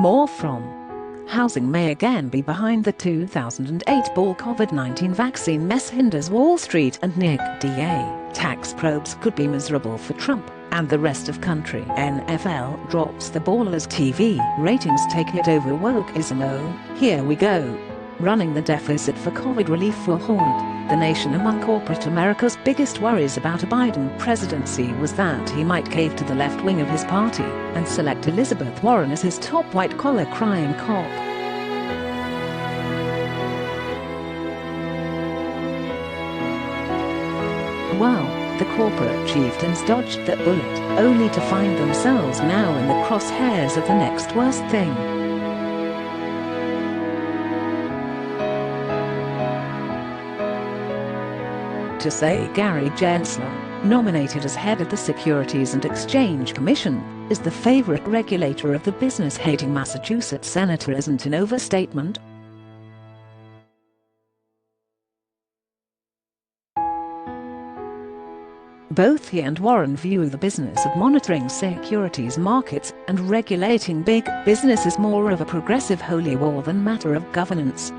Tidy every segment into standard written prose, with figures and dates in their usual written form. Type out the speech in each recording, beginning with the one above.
More from housing may again be behind the 2008 ball. COVID-19 vaccine mess hinders Wall Street and Nick DA. Tax probes could be miserable for Trump and the rest of country. NFL drops the ball as TV ratings take hit over wokeism. Oh, here we go. Running the deficit for COVID relief will haunt the nation. Among corporate America's biggest worries about a Biden presidency was that he might cave to the left wing of his party and select Elizabeth Warren as his top white-collar crime cop. Well, the corporate chieftains dodged that bullet, only to find themselves now in the crosshairs of the next worst thing. To say Gary Gensler, nominated as head of the Securities and Exchange Commission, is the favorite regulator of the business-hating Massachusetts senator isn't an overstatement. Both he and Warren view the business of monitoring securities markets and regulating big business as more of a progressive holy war than matter of governance.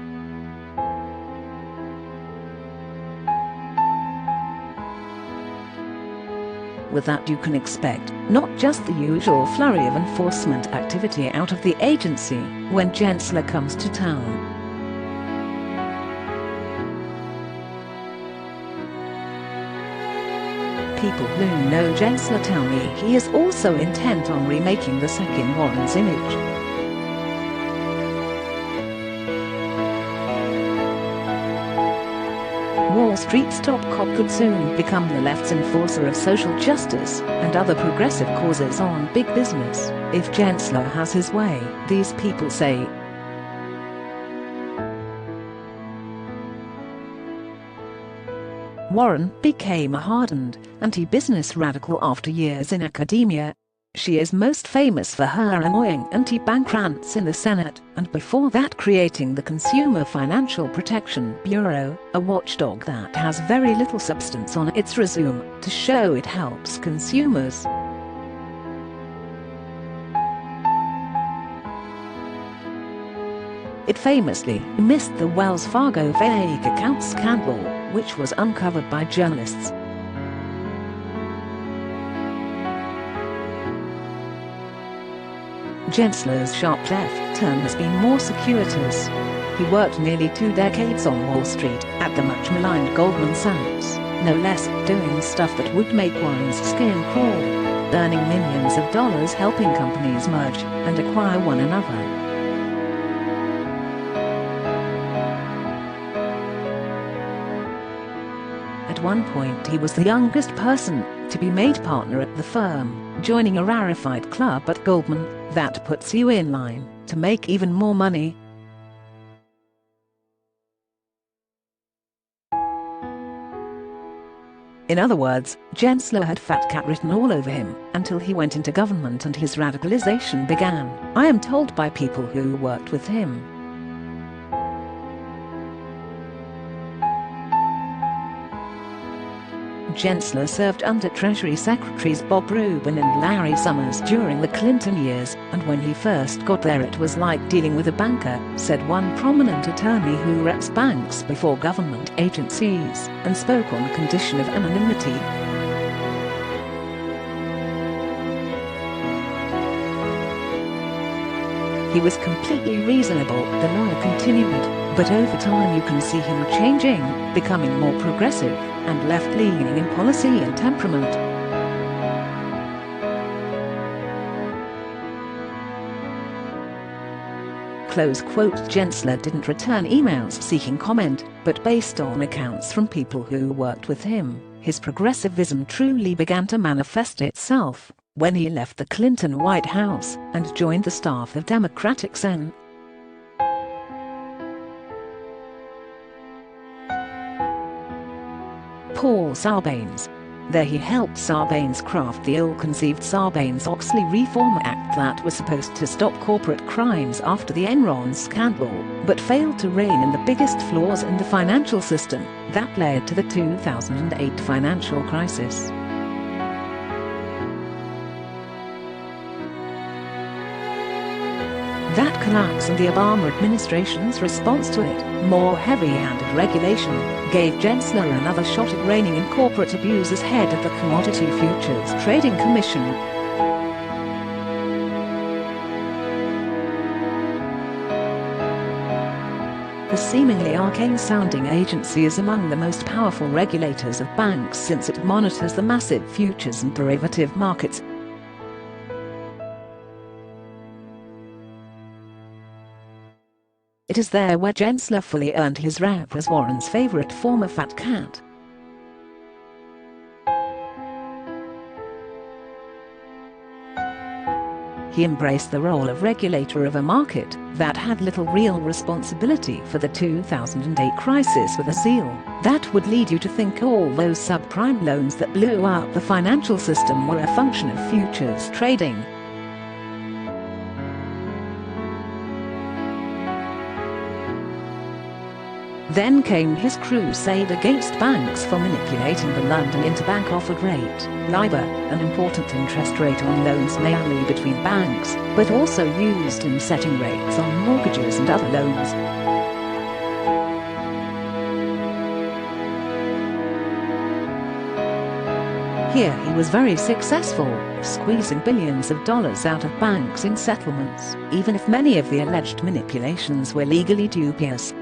With that you can expect not just the usual flurry of enforcement activity out of the agency when Gensler comes to town. People who know Gensler tell me he is also intent on remaking the second Warren's image. Wall Street's top cop could soon become the left's enforcer of social justice and other progressive causes on big business if Gensler has his way, these people say. Warren became a hardened anti-business radical after years in academia. She is most famous for her annoying anti-bank rants in the Senate, and before that creating the Consumer Financial Protection Bureau, a watchdog that has very little substance on its resume to show it helps consumers. It famously missed the Wells Fargo fake account scandal, which was uncovered by journalists. Gensler's sharp left turn has been more circuitous. He worked nearly 2 decades on Wall Street at the much-maligned Goldman Sachs, no less, doing stuff that would make Warren's skin crawl, earning millions of dollars helping companies merge and acquire one another. At one point he was the youngest person to be made partner at the firm, joining a rarefied club at Goldman that puts you in line to make even more money. In other words, Gensler had fat cat written all over him until he went into government and his radicalization began, I am told by people who worked with him. Gensler served under Treasury Secretaries Bob Rubin and Larry Summers during the Clinton years, and when he first got there it was like dealing with a banker, said one prominent attorney who reps banks before government agencies and spoke on condition of anonymity. He was completely reasonable, the lawyer continued, but over time you can see him changing, becoming more progressive and left-leaning in policy and temperament. Close quote. Gensler didn't return emails seeking comment, but based on accounts from people who worked with him, his progressivism truly began to manifest itself when he left the Clinton White House and joined the staff of Democratic Sen. Paul Sarbanes. There he helped Sarbanes craft the ill-conceived Sarbanes-Oxley Reform Act that was supposed to stop corporate crimes after the Enron scandal, but failed to rein in the biggest flaws in the financial system that led to the 2008 financial crisis. That collapse and the Obama administration's response to it, more heavy-handed regulation, gave Gensler another shot at reining in corporate abuse as head of the Commodity Futures Trading Commission. The seemingly arcane-sounding agency is among the most powerful regulators of banks since it monitors the massive futures and derivative markets. It is there where Gensler fully earned his rep as Warren's favorite former fat cat. He embraced the role of regulator of a market that had little real responsibility for the 2008 crisis with a zeal that would lead you to think all those subprime loans that blew up the financial system were a function of futures trading. Then came his crusade against banks for manipulating the London interbank offered rate, LIBOR, an important interest rate on loans mainly between banks, but also used in setting rates on mortgages and other loans. Here he was very successful, squeezing billions of dollars out of banks in settlements, even if many of the alleged manipulations were legally dubious.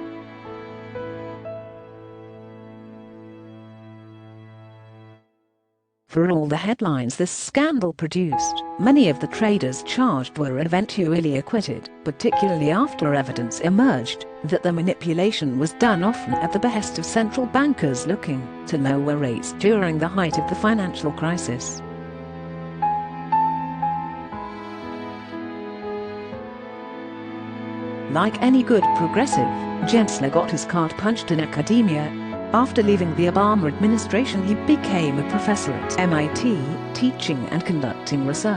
For all the headlines this scandal produced, many of the traders charged were eventually acquitted, particularly after evidence emerged that the manipulation was done often at the behest of central bankers looking to lower rates during the height of the financial crisis. Like any good progressive, Gensler got his card punched in academia. After leaving the Obama administration, he became a professor at MIT, teaching and conducting research.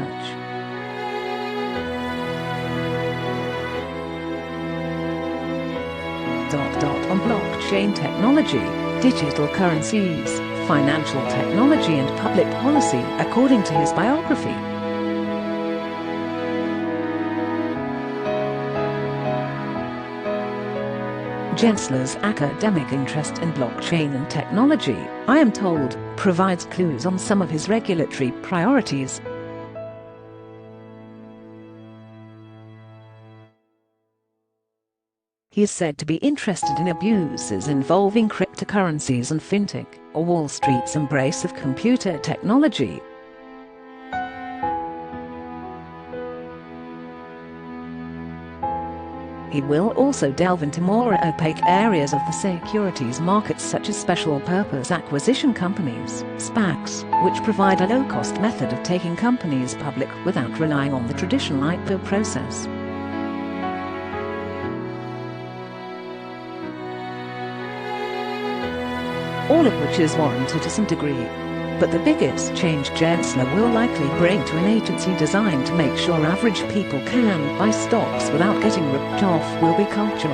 On blockchain technology, digital currencies, financial technology and public policy, according to his biography. Gensler's academic interest in blockchain and technology, I am told, provides clues on some of his regulatory priorities. He is said to be interested in abuses involving cryptocurrencies and fintech, or Wall Street's embrace of computer technology. He will also delve into more opaque areas of the securities markets such as special-purpose acquisition companies, SPACs, which provide a low-cost method of taking companies public without relying on the traditional IPO process. All of which is warranted to some degree. But the biggest change Gensler will likely bring to an agency designed to make sure average people can buy stocks without getting ripped off will be cultural.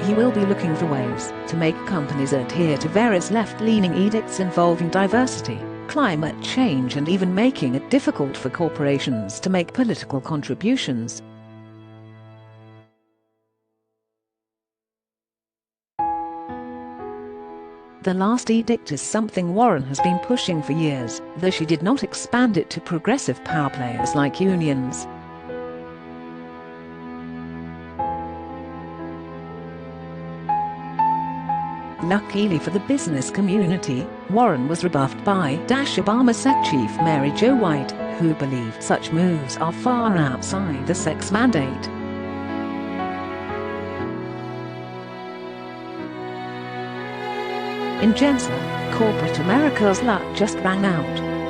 He will be looking for ways to make companies adhere to various left-leaning edicts involving diversity, climate change and even making it difficult for corporations to make political contributions. The last edict is something Warren has been pushing for years, though she did not expand it to progressive power players like unions. Luckily for the business community, Warren was rebuffed by Obama Sec Chief Mary Jo White, who believed such moves are far outside the sex mandate. In Gensler, corporate America's luck just ran out.